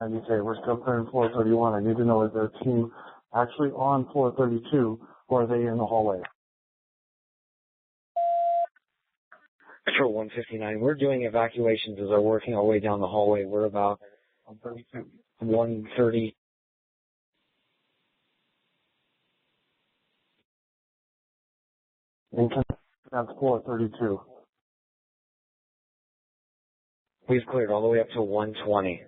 And you say, we're still clearing floor 31. I need to know, is there a team actually on floor 32, or are they in the hallway? Patrol 159, we're doing evacuations as we're working our way down the hallway. We're about 130. That's floor 32. We've cleared all the way up to 120.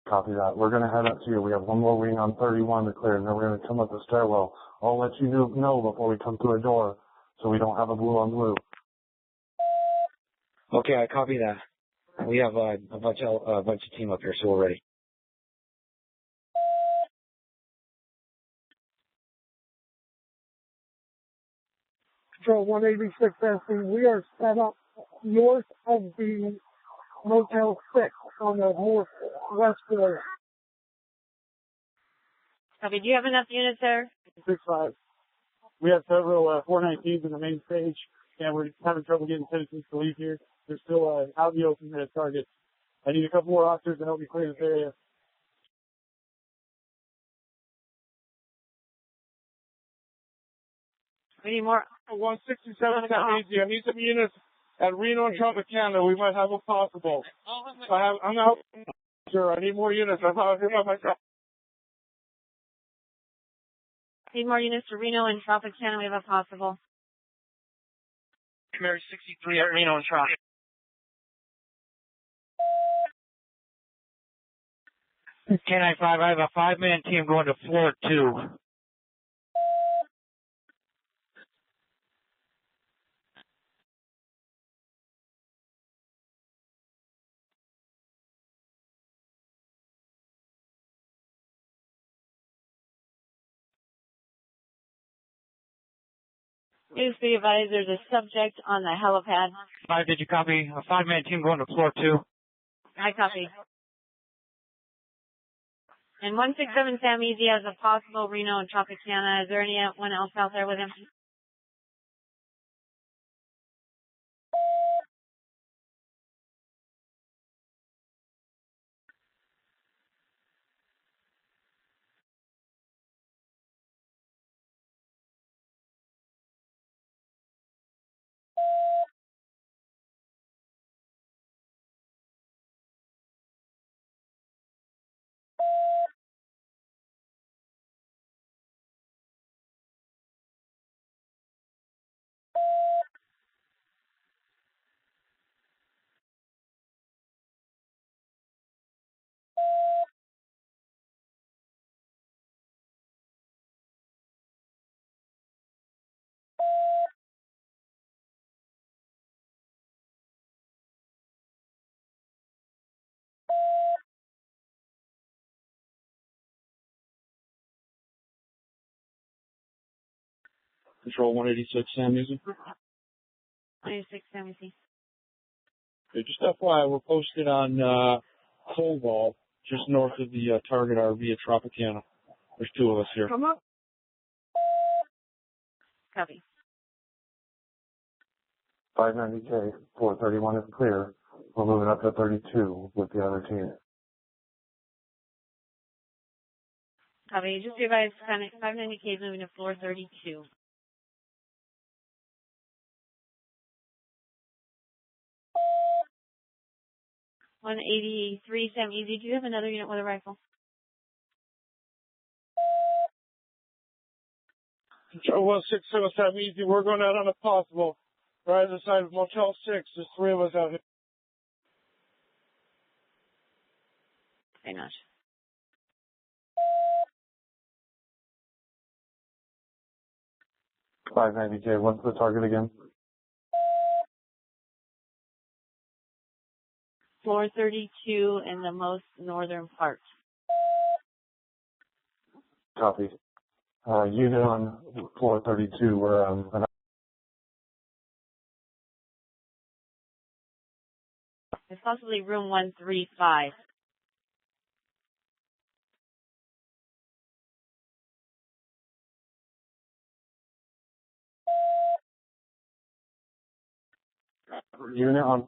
Copy that. We're going to head up to you. We have one more wing on 31 to clear, and then we're going to come up the stairwell. I'll let you know before we come through a door, so we don't have a blue on blue. Okay, I copy that. We have a bunch of team up here, so we're ready. Control 186 SC, we are set up north of the Motel 6 on the northwest floor. Copy. Do you have enough units there? 6-5. We have several 419s in the main stage, and we're having trouble getting citizens to leave here. They're still out in the open at targets. I need a couple more officers to help me clear this area. We need more. 167 easy. I need some units at Reno and Tropicana. We might have a possible. I'm out. Sure, I need more units. I'm out here by myself. Need more units to Reno and Tropicana. We have a possible. Mary 63 at Reno and Trop. 1095, I have a 5-man team going to floor 2. Please be advised there's a subject on the helipad. 5, did you copy? A 5-man team going to floor 2. I copy. And 167 Sam Easy has a possible Reno and Tropicana. Is there anyone else out there with him? Control 186, Sam Easy. 186 Sam Easy. Okay, just FYI, we're posted on Koval, just north of the target RV at Tropicana. There's 2 of us here. Come up. Copy. 590K, 431 is clear. We're moving up to 32 with the other team. Copy. Just be advised, 590K is moving to floor 32. 183 Sam Easy. Do you have another unit with a rifle? Control 167 Sam Easy. We're going out on a possible. Right on the side of Motel 6. There's 3 of us out here. Very much. $590K, what's the target again? Floor 32 in the most northern part. Copy. Unit on floor 32, we're It's possibly room 135. unit on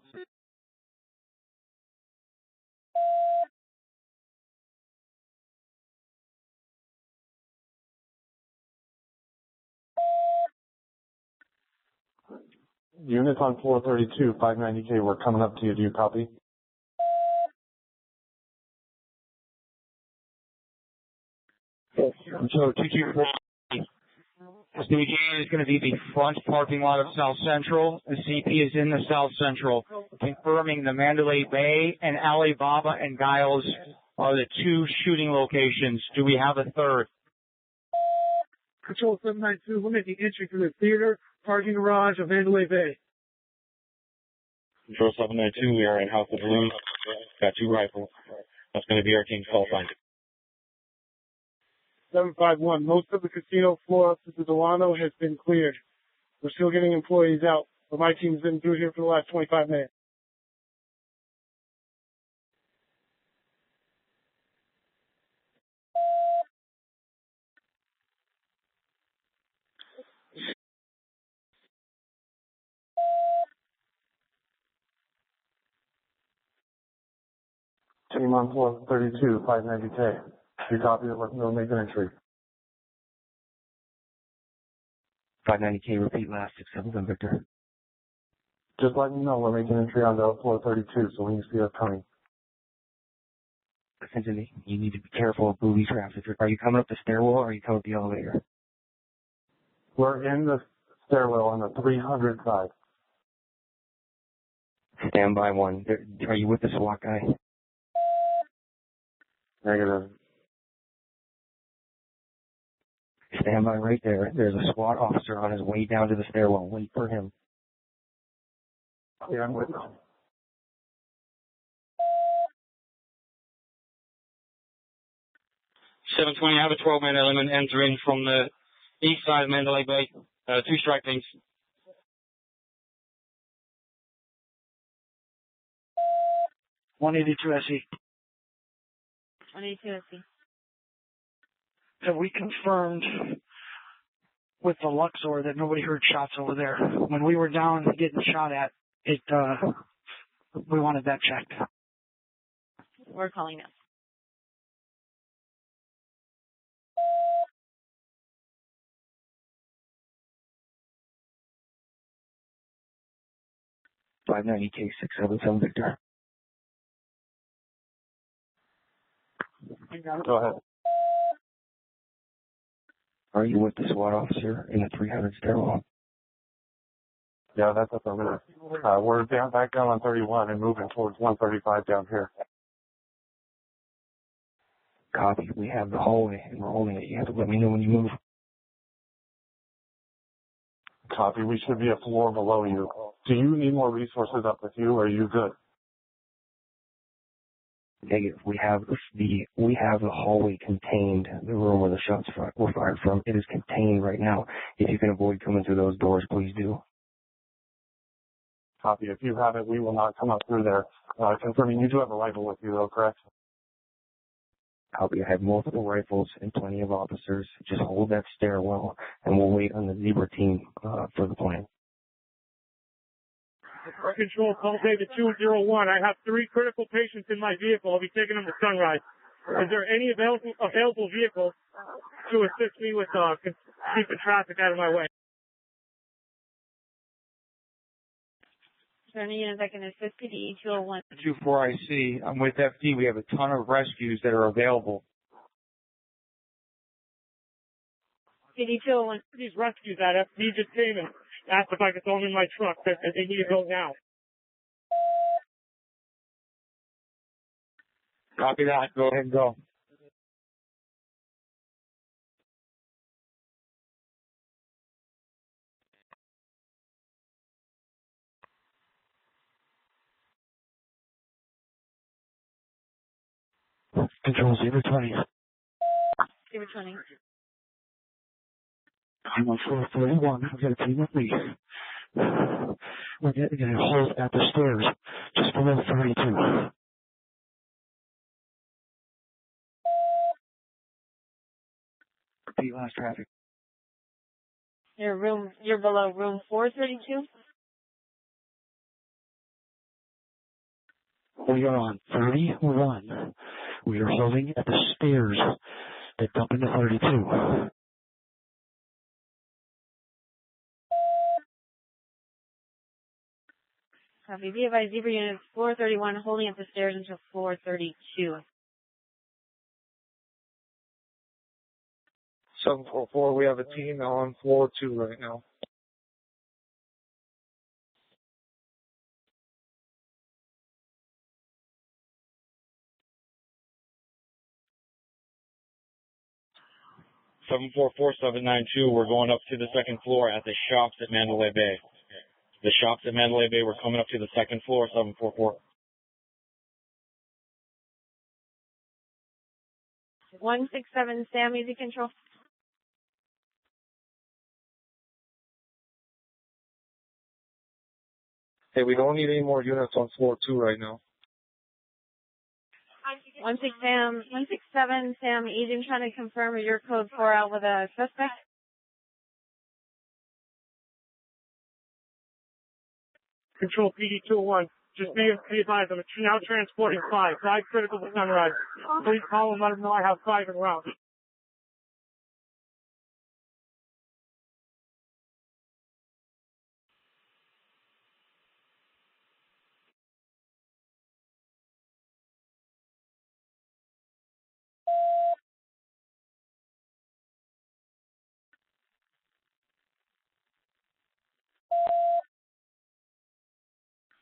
Units on floor 32, 590K, we're coming up to you. Do you copy? So 224 SWJ is going to be the front parking lot of South Central. The CP is in the South Central, confirming the Mandalay Bay and Alibaba and Giles are the two shooting locations. Do we have a third? Control 792, we're making entry through the theater, parking garage of Mandalay Bay. Control 792, we are in House of Balloons. Got 2 rifles. That's going to be our team's call sign. 751, most of the casino floor up to the Delano has been cleared. We're still getting employees out, but my team's been through here for the last 25 minutes. Team on floor 32, 590K. Do you copy it? We'll make an entry. 590K, repeat last 6-7, Victor. Just let me know we're making entry on the floor 32, so when you see us coming. Essentially, you need to be careful of booby traps. Are you coming up the stairwell or are you coming up the elevator? We're in the stairwell on the 300 side. Stand by 1. Are you with the SWAT guy? Negative. Stand by right there. There's a SWAT officer on his way down to the stairwell. Wait for him. Yeah, I'm with you. 720, I have a 12-man element entering from the east side of Mandalay Bay. 2 strike things. .182 SE. 182 SC. Have we confirmed with the Luxor that nobody heard shots over there? When we were down getting shot at, we wanted that checked. We're calling now. .590K, 677, Victor. Go ahead. Are you with the SWAT officer in the 300 stairwell? Yeah, that's affirmative. We're back down on 31 and moving towards 135 down here. Copy. We have the hallway and we're holding it. You have to let me know when you move. Copy. We should be a floor below you. Do you need more resources up with you, or are you good? Negative. We have the hallway contained, the room where the shots were fired from. It is contained right now. If you can avoid coming through those doors, please do. Copy. If you have it, we will not come up through there. Confirming you do have a rifle with you, though, correct? Copy. I have multiple rifles and plenty of officers. Just hold that stairwell, and we'll wait on the Zebra team for the plan. Control, call David 201. I have 3 critical patients in my vehicle. I'll be taking them to Sunrise. Is there any available vehicles to assist me with keeping traffic out of my way? Is there any unit that can assist PD 201? 24 IC. I'm with FD. We have a ton of rescues that are available. PD 201. These rescues at FD just came and asked if I could throw them in my truck. They need to go now. Copy that. Go ahead and go. Control 020. 020. I'm on floor 31. I've got a team with me. We're getting a hold at the stairs, just below 32. Repeat last traffic. You're below room 432? We are on 31. We are holding at the stairs that dump into 32. Copy. Be advised, Zebra Unit floor 31 holding at the stairs until floor 32. 744, we have a team on floor 2 right now. Seven four four 792. We're going up to the second floor at the shops at Mandalay Bay. The shops at Mandalay Bay. We're coming up to the second floor. 744. 167 Sam, easy control. Hey, we don't need any more units on floor 2 right now. 167 Sam, easy. I'm trying to confirm your code 4 out with a suspect. Control PD 201. Just be advised, I'm now transporting 5 critical to Sunrise. Please call and let them know I have 5 en route.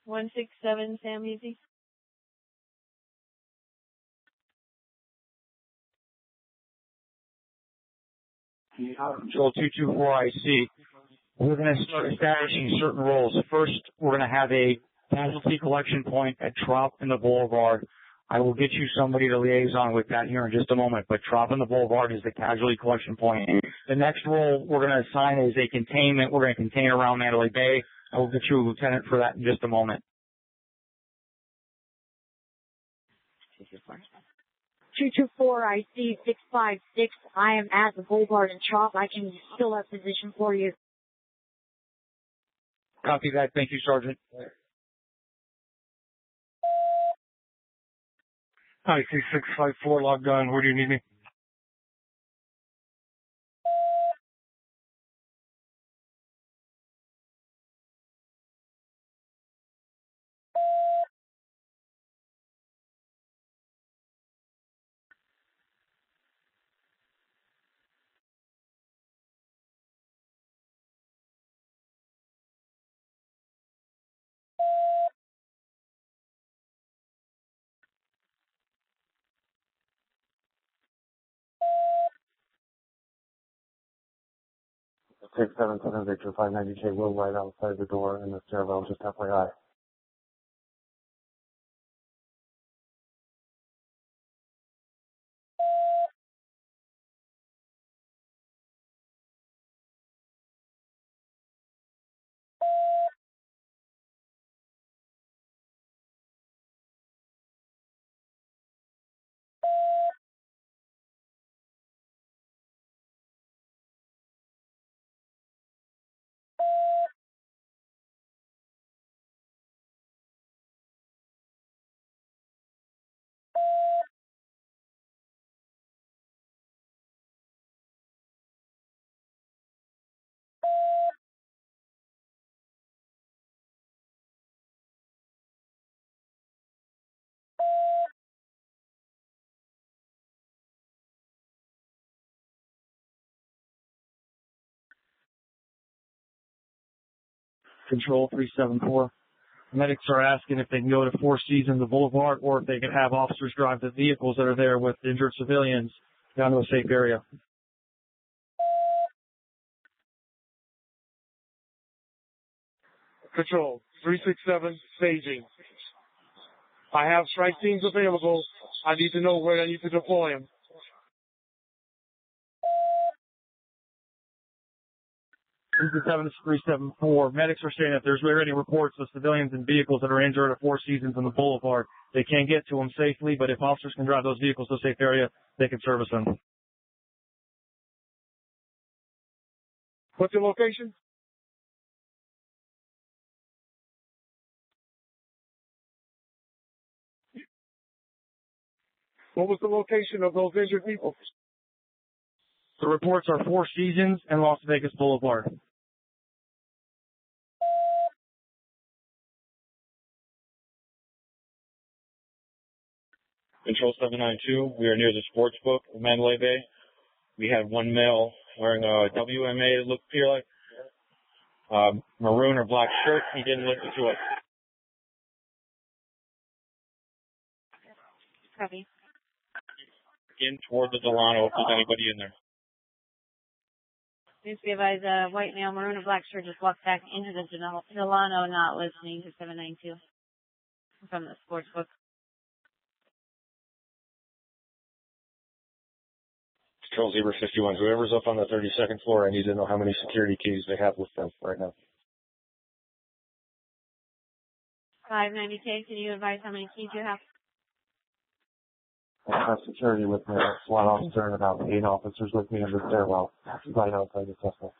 One 167 Sam, easy. Control 224 IC. We're going to start establishing certain roles. First, we're going to have a casualty collection point at Trop in the Boulevard. I will get you somebody to liaison with that here in just a moment, but Trop in the Boulevard is the casualty collection point. The next role we're going to assign is a containment. We're going to contain around Mandalay Bay. I will get you a lieutenant for that in just a moment. 224, I see 656. I am at the Boulevard and Trop. I can fill that position for you. Copy that. Thank you, Sergeant. I see 654 logged on. Where do you need me? Six seven seven Victor 590K will right outside the door in the stairwell, just FYI. Control 374. Medics are asking if they can go to Four Seasons, the Boulevard, or if they can have officers drive the vehicles that are there with injured civilians down to a safe area. Control 367, staging. I have strike teams available. I need to know where I need to deploy them. This is 7374. Medics are saying if there's any reports of civilians and vehicles that are injured at Four Seasons on the Boulevard, they can't get to them safely, but if officers can drive those vehicles to a safe area, they can service them. What's your location? What was the location of those injured people? The reports are Four Seasons and Las Vegas Boulevard. Control 792, we are near the sports book of Mandalay Bay. We had one male wearing a WMA, it looked like, maroon or black shirt. He didn't listen to us. Copy. In toward the Delano if there's anybody in there. Please be advised, a white male, maroon or black shirt just walked back into the Delano, not listening to 792 from the sports book. Control Zebra 51. Whoever's up on the 32nd floor, I need to know how many security keys they have with them right now. 590K, can you advise how many keys you have? I have security with me, a SWAT officer and about 8 officers with me in the stairwell, right outside the suspect.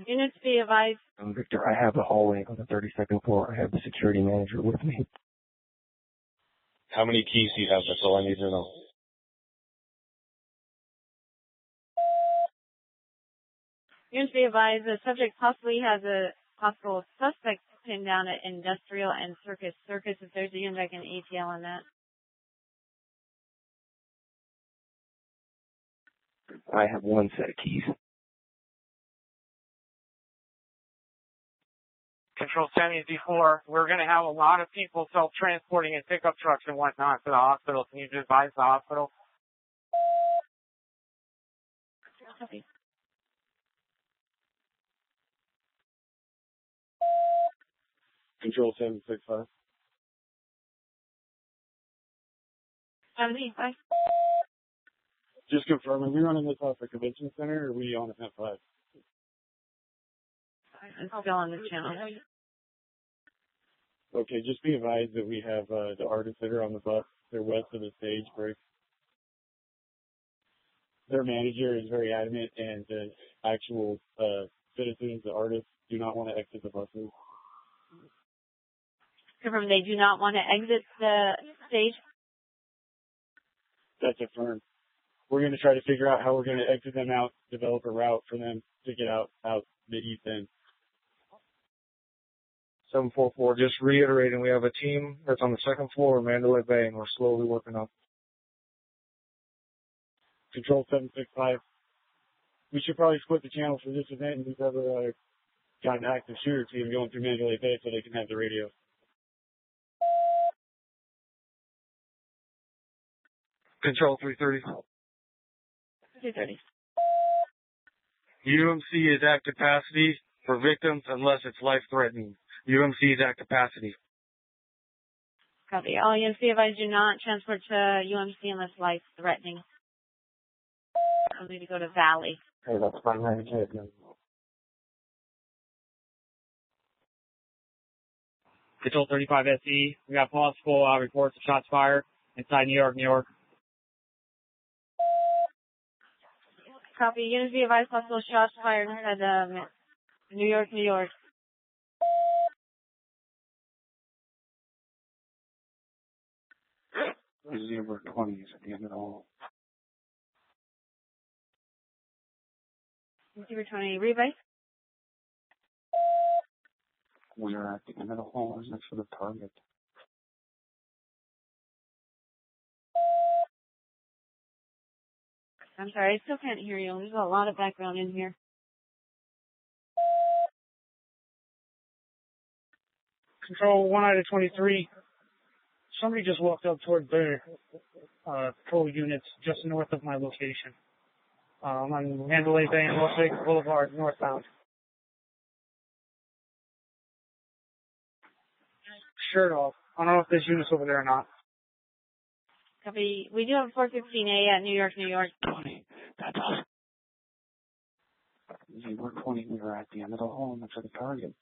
Units be advised. Victor, I have the hallway on the 32nd floor. I have the security manager with me. How many keys do you have? That's all I need to know. Units be advised, the subject possibly has a possible suspect pinned down at Industrial and Circus. Circus, if there's a unit, I can ATL on that. I have one set of keys. Control 74, we're going to have a lot of people self-transporting in pickup trucks and whatnot to the hospital. Can you just advise the hospital? Copy. Control 765. 75. Just confirm, are we running this off the convention center or are we on event 5? I'm still on the channel. Okay, just be advised that we have the artists that are on the bus. They're west of the stage break. Their manager is very adamant, and the actual citizens, the artists, do not want to exit the buses. Confirm they do not want to exit the stage. That's affirmed. We're going to try to figure out how we're going to exit them out, develop a route for them to get out the east end. 744, just reiterating, we have a team that's on the 2nd floor of Mandalay Bay, and we're slowly working up. Control 765. We should probably split the channel for this event and we've ever got an active shooter team going through Mandalay Bay so they can have the radio. Control 330. 230. UMC is at capacity for victims unless it's life-threatening. UMC is at capacity. Copy. All UMC advised do not transport to UMC unless life-threatening. I'll need to go to Valley. Hey, that's fine. Control 35 SE, we got possible reports of shots fired inside New York, New York. Copy. Units be advised possible shots fired inside New York, New York. Zebra 20 is at the end of the hall. Zebra 20, rebase. We are at the end of the hall. Is next to the target. I'm sorry, I still can't hear you. There's a lot of background in here. Control 1 out of 23. Somebody just walked up toward the patrol units just north of my location. On Mandalay Bay and North Lake Boulevard, northbound. Shirt off. I don't know if there's units over there or not. Copy. We do have 415A at New York, New York. 20. That's us. Zebra 20. We are at the end of the hall next to the target.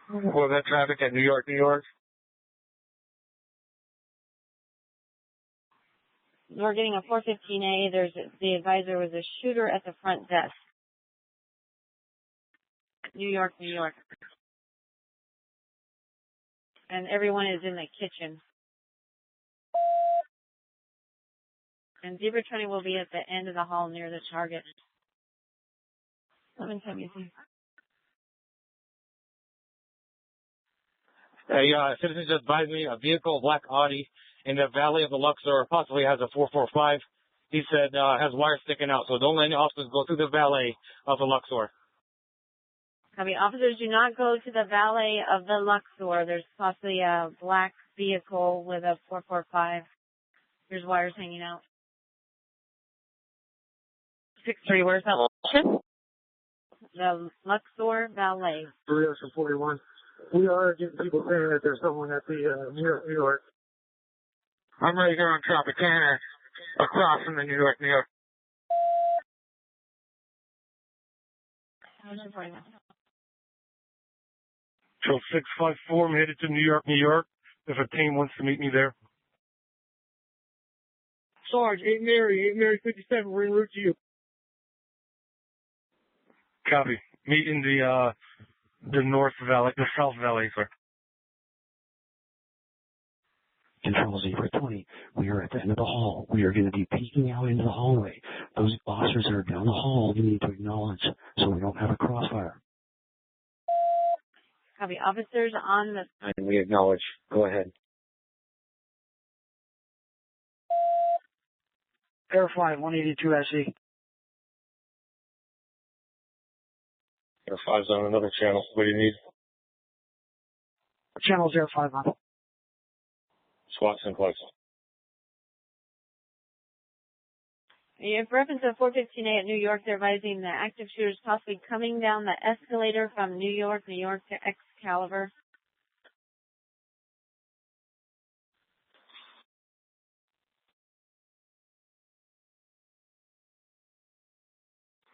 Well, that traffic at New York, New York. We're getting a 415A. The advisor was a shooter at the front desk. New York, New York. And everyone is in the kitchen. And Zebra 20 will be at the end of the hall near the target. 11:10 you see. Hey, citizen just advised me a vehicle, a black Audi, in the valley of the Luxor, possibly has a 445. He said has wires sticking out, so don't let any officers go through the valet of the Luxor. Copy. Officers, do not go to the valet of the Luxor. There's possibly a black vehicle with a 445. There's wires hanging out. 6-3, where's that location? The Luxor Valet. 41. We are getting people saying that there's someone at the New York. I'm right here on Tropicana, across from the New York. So 654, I'm headed to New York. If a team wants to meet me there. Sarge, 8 Mary 57, we're en route to you. Copy. Meet in the South Valley, sir. Control Zebra 20, we are at the end of the hall. We are going to be peeking out into the hallway. Those officers that are down the hall, we need to acknowledge so we don't have a crossfire. Copy. Officers on the... And we acknowledge. Go ahead. Verify 182 SE. Air 5's on another channel. What do you need? Channel 05 on. SWAT's in place. In reference to 415A at New York, they're advising the active shooters possibly coming down the escalator from New York to Excalibur.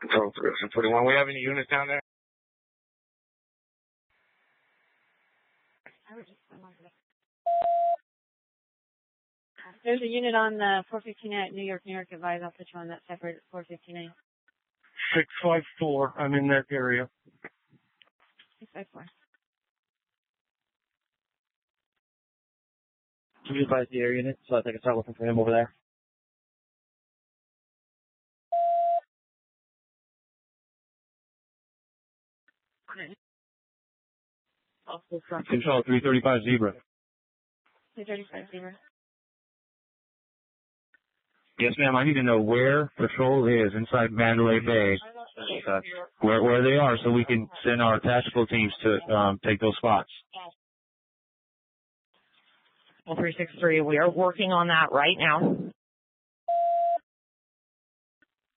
Control 41. We have any units down there? There's a unit on the 415A at New York. Advise I'll put you on that separate 415A. 654, I'm in that area. 654. Can you advise the area unit so I can start looking for him over there? Control 335 Zebra. 335 Zebra. Yes, ma'am. I need to know where patrol is inside Mandalay Bay, where they are, so we can send our tactical teams to take those spots. 363, we are working on that right now.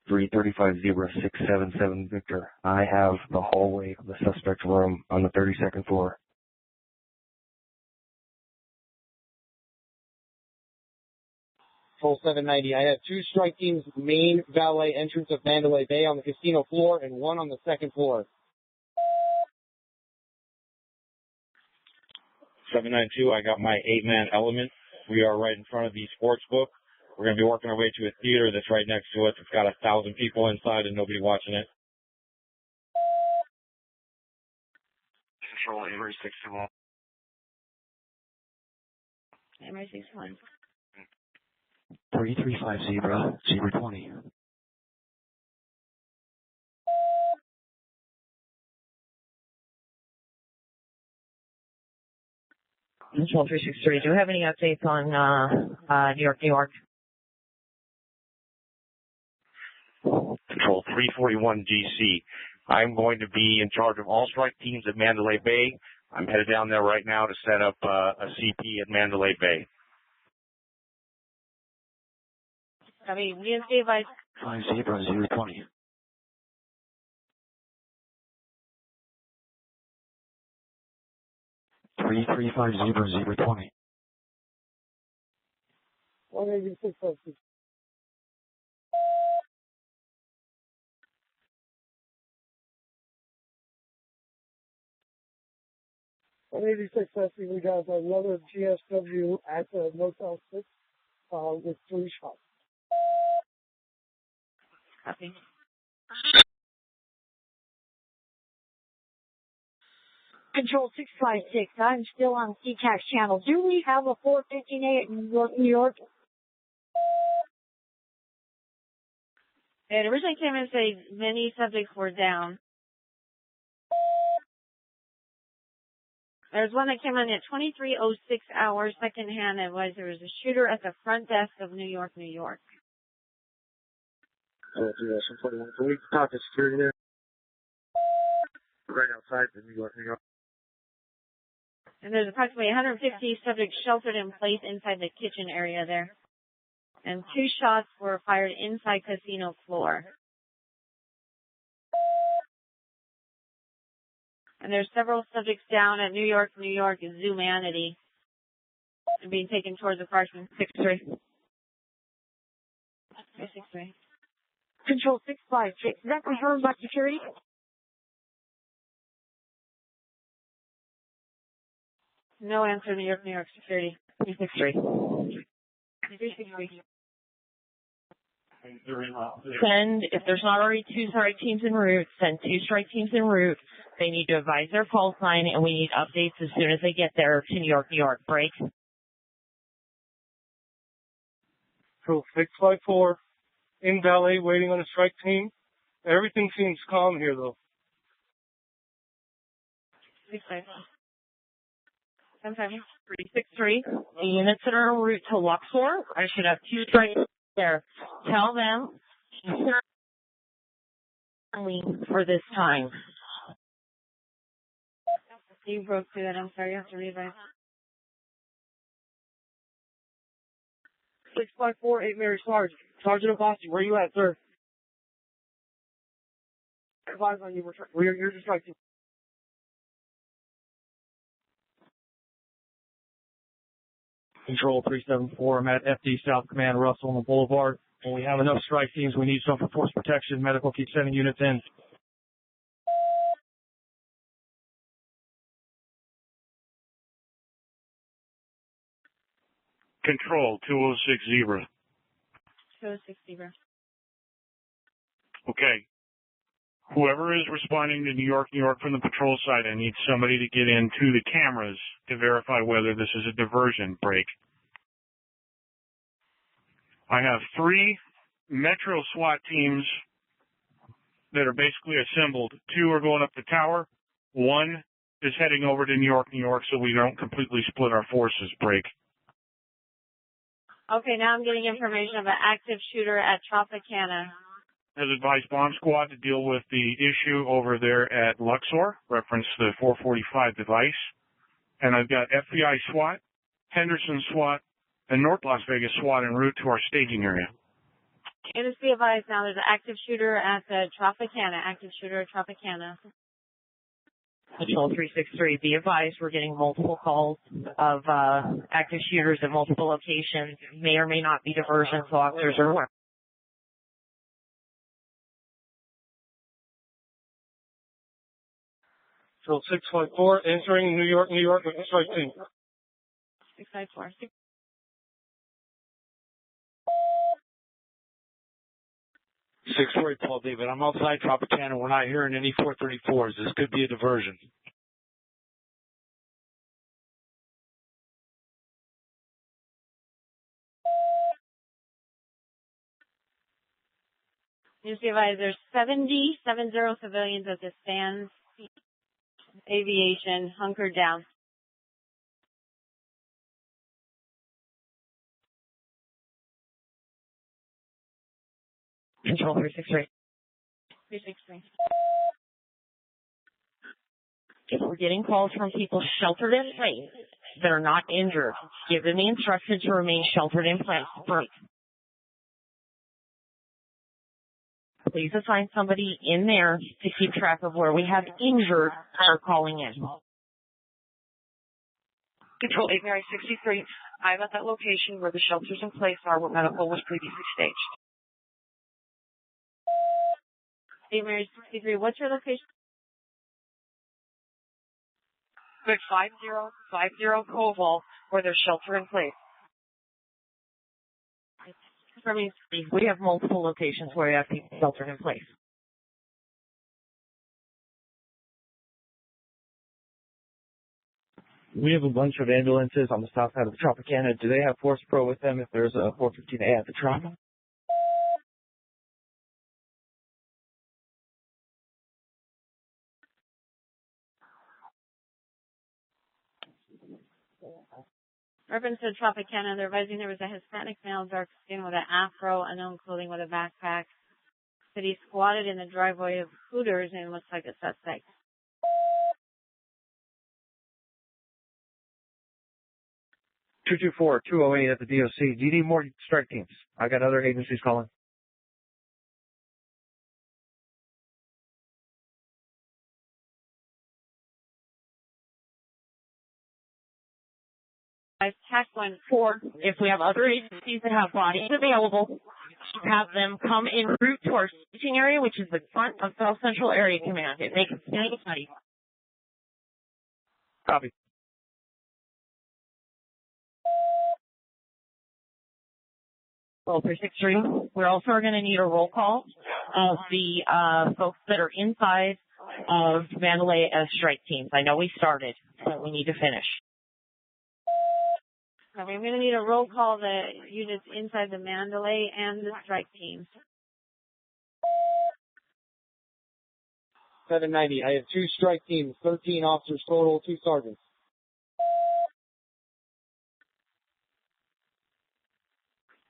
335 Zebra 677 Victor. I have the hallway of the suspect room on the 32nd floor. Full 790. I have 2 strike teams main valet entrance of Mandalay Bay on the casino floor and 1 on the 2nd floor. 792, I got my 8-man element. We are right in front of the sports book. We're going to be working our way to a theater that's right next to it. It's got 1,000 people inside and nobody watching it. Control Avery 61. Avery 61. 335 Zebra 20. Control 363, do you have any updates on New York? Control 341 DC. I'm going to be in charge of all strike teams at Mandalay Bay. I'm headed down there right now to set up a CP at Mandalay Bay. Copy. VSD advise. 5 Zebra 020. Three 5 Zebra 20. 186 SE. We got another GSW at the Motel 6 with 3 shots. Copy. Control 656, I'm still on CTAX channel. Do we have a 415A at New York? It originally came in and say many subjects were down. There's one that came in at 23:06 hours, secondhand. It was there was a shooter at the front desk of New York, New York. Oh, 3-41. Can we talk to security there? Right outside the New York, New York. And there's approximately 150 subjects sheltered in place inside the kitchen area there. And 2 shots were fired inside casino floor. And there's several subjects down at New York, Zoomanity. And being taken towards the parking 6-3. 6-3. Control 656. Is that confirmed by security? No answer, New York security. 363. 363. Send, if there's not already 2 strike teams en route, send 2 strike teams en route. They need to advise their call sign, and we need updates as soon as they get there to New York, New York. Break. Control 654. In valet, waiting on a strike team. Everything seems calm here, though. 363. The units that are en route to Luxor, I should have 2 strikes there. Tell them for this time. You broke through that. I'm sorry. You have to revise. 654, 8 Mary Sarge. Sergeant Abbasi, where you at, sir? Advise on you. You're just right. Control 374. I'm at FD South Command Russell on the Boulevard. When we have enough strike teams, we need some for force protection. Medical keeps sending units in. Control 2060. 2060. Okay. Whoever is responding to New York from the patrol side, I need somebody to get into the cameras to verify whether this is a diversion break. I have 3 Metro SWAT teams that are basically assembled. 2 are going up the tower. 1 is heading over to New York, so we don't completely split our forces. Break. Okay, now I'm getting information of an active shooter at Tropicana. Has advised bomb squad to deal with the issue over there at Luxor, reference the 445 device. And I've got FBI SWAT, Henderson SWAT, and North Las Vegas SWAT en route to our staging area. Units be advised now there's an active shooter at the Tropicana. Active shooter at Tropicana. Control 363, be advised we're getting multiple calls of active shooters at multiple locations. May or may not be diversion, so officers are aware. Control 654, entering New York with a strike team. 654. 648 Paul David. I'm outside Tropicana. We're not hearing any 434s. This could be a diversion. News be advised there's 70 civilians at the Sands Aviation hunkered down. Control 363. 363. If we're getting calls from people sheltered in place that are not injured, give them the instruction to remain sheltered in place. Please assign somebody in there to keep track of where we have injured that are calling in. Control 8 Mary 63. I'm at that location where the shelters in place are where medical was previously staged. 8 Mary 63. What's your location? Good 5050 Koval, where there's shelter in place. We have multiple locations where we have people sheltered in place. We have a bunch of ambulances on the south side of the Tropicana. Do they have Force Pro with them if there's a 415A at the Trop? Reference to Tropicana, they're advising there was a Hispanic male, dark skin with an afro, unknown clothing with a backpack. That he squatted in the driveway of Hooters and looks like a suspect. Two 208 at the DOC. Do you need more strike teams? I got other agencies calling. I've tacked 1-4. If we have other agencies that have bodies available, have them come en route to our staging area, which is the front of South Central Area Command. It makes a stand body. Copy. Well, 363. We're also going to need a roll call of the folks that are inside of Mandalay as strike teams. I know we started, but we need to finish. We're going to need a roll call the units inside the Mandalay and the strike teams. 790. I have 2 strike teams, 13 officers total, 2 sergeants.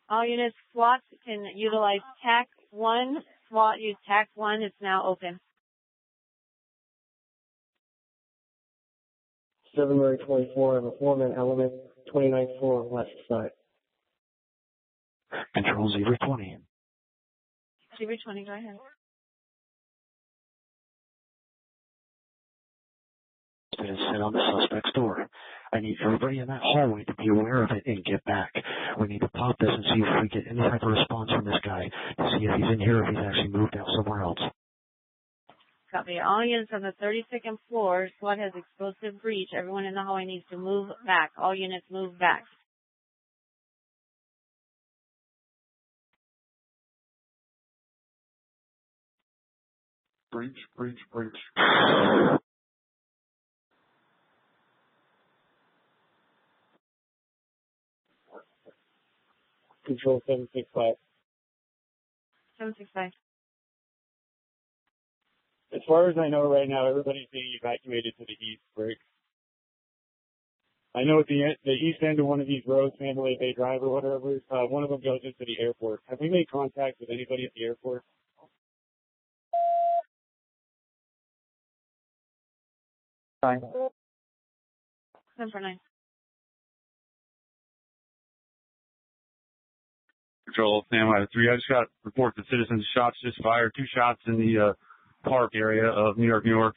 All units, SWAT can utilize TAC 1. SWAT use TAC 1. It's now open. 724, I have a 4-man element, 29th floor, west side. Control 020. 020, go ahead. It is set on the suspect's door. I need everybody in that hallway to be aware of it and get back. We need to pop this and see if we get any type of response from this guy to see if he's in here or if he's actually moved out somewhere else. Copy. All units on the 32nd floor, SWAT has explosive breach. Everyone in the hallway needs to move back. All units move back. Breach. Control 765. 765. As far as I know right now, everybody's being evacuated to the east break. I know at the east end of one of these roads, Mandalay Bay Drive or whatever, one of them goes into the airport. Have we made contact with anybody at the airport? Fine. 749. Control, Sam, I have 3. I just got reports that citizens shots just fired. 2 shots in the park area of New York, New York.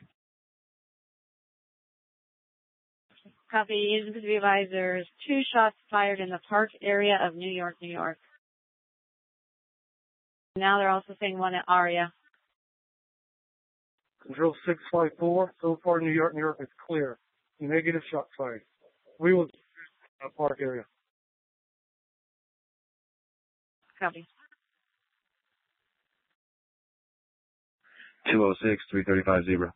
Copy. Agents to be advised, there's 2 shots fired in the park area of New York, New York. Now they're also saying one at Aria. Control 654. So far, New York is clear. Negative shot fired. We will park area. Copy. 206, 335 Zebra.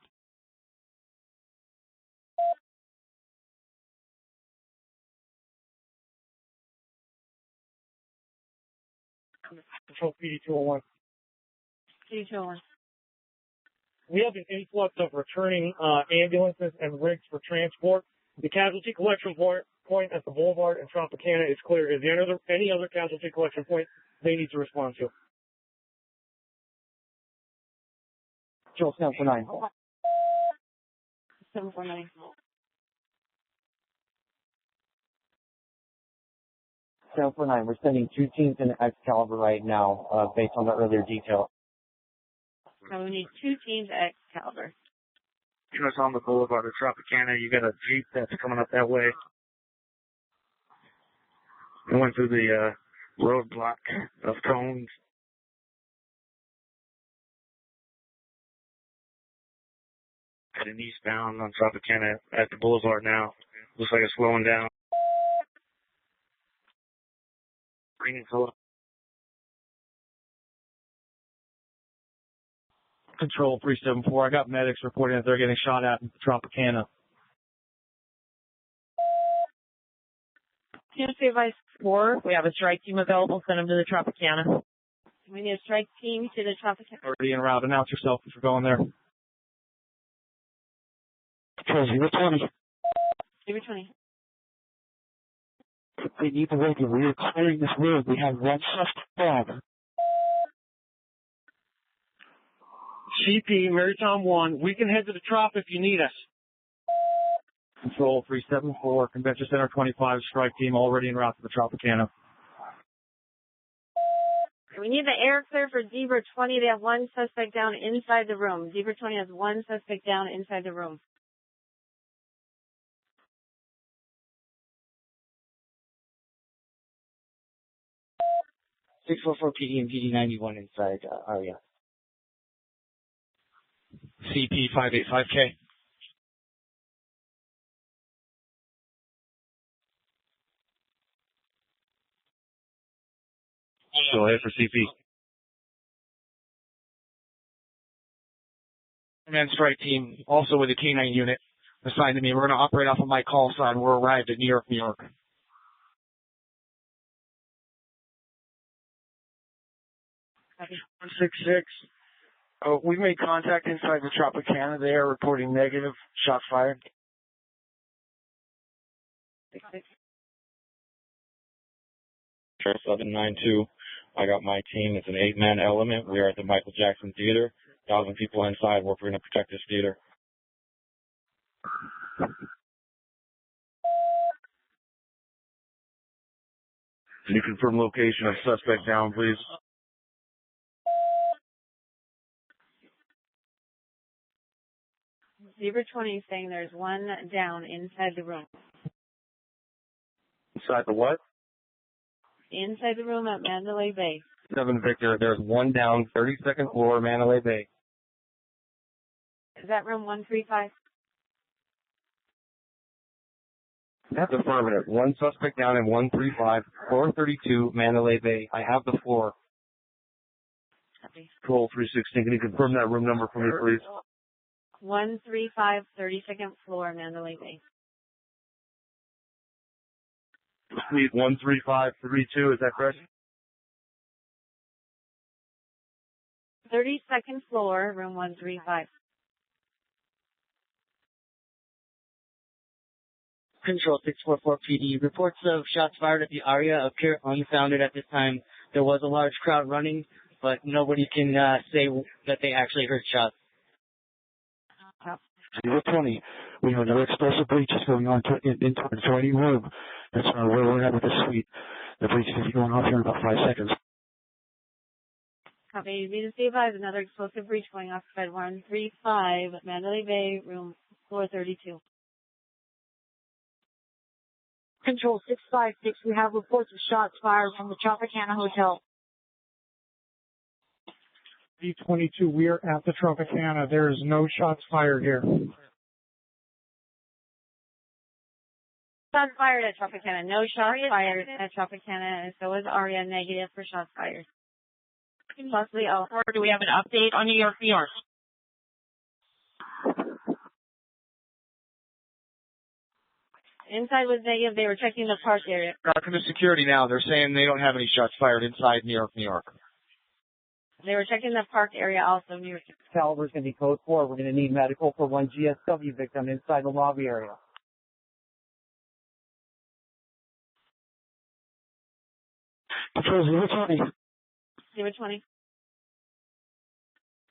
Control PD 201. PD 201. We have an influx of returning ambulances and rigs for transport. The casualty collection point at the Boulevard and Tropicana is clear. Is there any other casualty collection point they need to respond to? Control 749. 749. 749. We're sending 2 teams in Excalibur right now, based on the earlier detail. So we need 2 teams at Excalibur. Just on the Boulevard of Tropicana, you got a Jeep that's coming up that way. It went through the roadblock of cones. Heading eastbound on Tropicana at the Boulevard now. Looks like it's slowing down. Green color. Control 374. I got medics reporting that they're getting shot at in Tropicana. Units be advised 4. We have a strike team available. Send them to the Tropicana. We need a strike team to the Tropicana. Already en route. Announce yourself if you're going there. Control 020. 020. They need the radio. We are clearing this room. We have one suspect down. CP, Marytown 1, we can head to the Trop if you need us. Control 374, Convention Center 25, strike team already en route to the Tropicana. We need the air clear for Zebra 20. They have one suspect down inside the room. Zebra 20 has one suspect down inside the room. PD and PD 91 inside Aria. CP 585K. Go ahead for CP. Man strike team, also with a K9 unit assigned to me. We're going to operate off of my call sign. We're arrived at New York, New York. Copy. 166. We've made contact inside the Tropicana. They are reporting negative. Shots fired. 792. I got my team. It's an 8-man element. We are at the Michael Jackson Theater. 1,000 people inside. We're going to protect this theater. Can you confirm location of suspect down, please? Zebra 20 is saying there's one down inside the room. Inside the what? Inside the room at Mandalay Bay. 7 Victor, there's one down, 32nd floor, Mandalay Bay. Is that room 135? That's affirmative. One suspect down in 135, floor 32, Mandalay Bay. I have the floor. Copy. Control 316. Can you confirm that room number for me, please? 135, 32nd floor, Mandalay Bay. Suite 13532, is that correct? 32nd floor, room 135. Control 644 PD. Reports of shots fired at the Aria appear unfounded at this time. There was a large crowd running, but nobody can say that they actually heard shots. 020. We have another explosive breach is going on into an adjoining room. That's where we're at with the suite. The breach is going off here in about 5 seconds. Copy. Venus advised another explosive breach going off bed 135, Mandalay Bay, room floor 32. Control 656, we have reports of shots fired from the Tropicana Hotel. D22, we are at the Tropicana. There is no shots fired here. Shots fired at Tropicana. No shots fired at Tropicana, and so is Aria negative for shots fired. Possibly Or do we have an update on New York, New York? Inside was negative. They were checking the park area. From the security now, they're saying they don't have any shots fired inside New York, New York. They were checking the park area also, New York. Caliber is going to be code 4. We're going to need medical for one GSW victim inside the lobby area. Control 020. 020.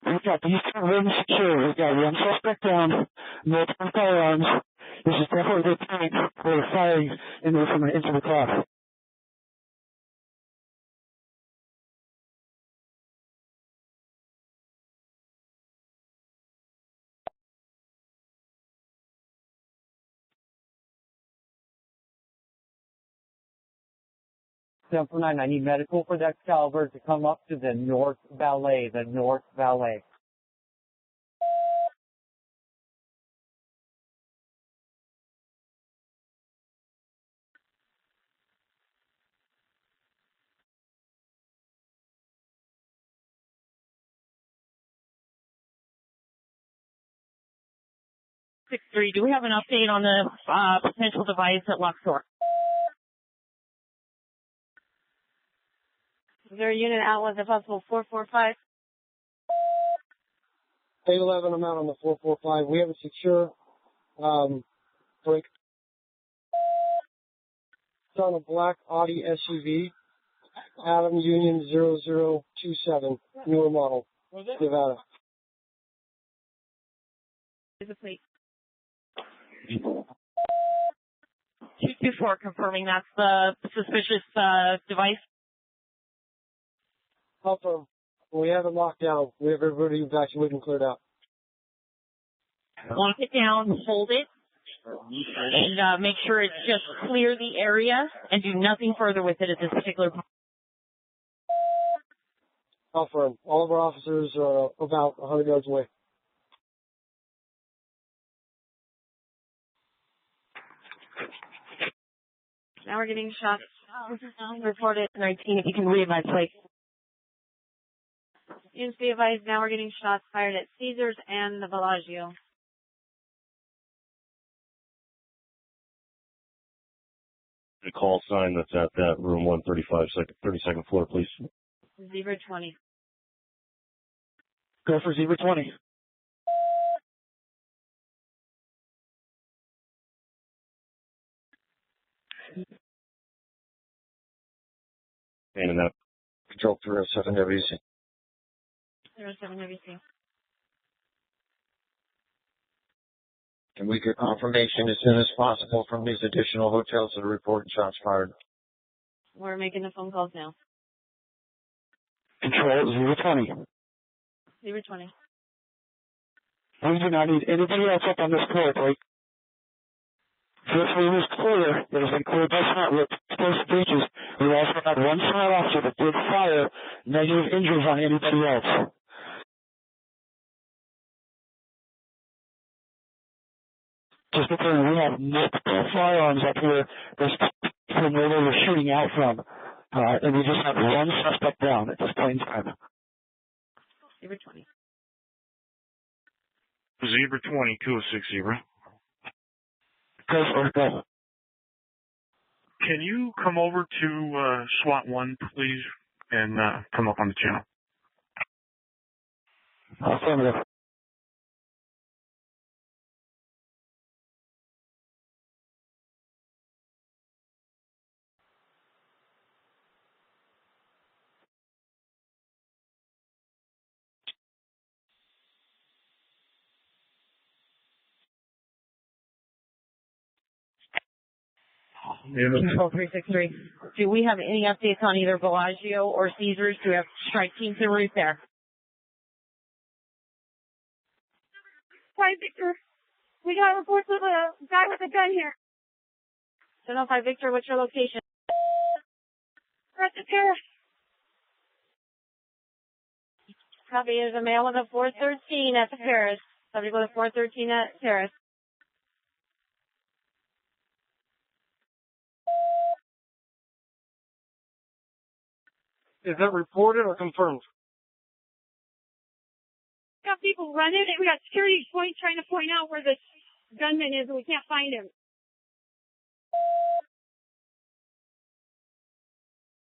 We've got these two rooms secure. We've got one suspect down, multiple firearms. This is definitely the point where the firing into the car. Sample 9, I need medical for that Caliber to come up to the North Valet, Do we have an update on the potential device at Luxor? Is there a unit out with a possible 445? 811, I'm out on the 445. We have a secure break. It's on a black Audi SUV, Adam Union 0027, newer model, Nevada. Is a plate. 224 confirming that's the suspicious device. Confirm. We have it locked down. We have everybody evacuated and cleared out. Lock it down, hold it, and make sure it's just clear the area and do nothing further with it at this particular point. Confirm. All of our officers are about 100 yards away. Now we're getting shots. Reported 19, if you can read my plate. Units be advised, now we're getting shots fired at Caesars and the Bellagio. The call sign that's at that room 135, 32nd floor, please. Zebra 20. Go for Zebra 20. And in that control 307 WC. 07 WC. Can we get confirmation as soon as possible from these additional hotels that are reporting shots fired? We're making the phone calls now. Control 020. Zebra 20. We do not need anybody else up on this floor, Blake. This room is clear. It has been cleared by SWAT with explosive breaches. We also had one SWAT officer that did fire. Negative injuries on anybody else. Just because we have multiple firearms up here, there's from where they were shooting out from. And we just have one suspect down at this point in time. Zebra 20. Zebra 20, 206 Zebra. Go for it, go. Can you come over to SWAT 1, please, and come up on the channel? Affirmative. Control 363. Do we have any updates on either Bellagio or Caesars? Do we have strike teams en route there? Hi, Victor. We got reports of a guy with a gun here. 705 Victor, what's your location? We're at the terrace. Copy, is a male with a 413 at the terrace. Subject with a 413 at terrace. Is that reported or confirmed? Got people running, and we got security trying to point out where the gunman is, and we can't find him.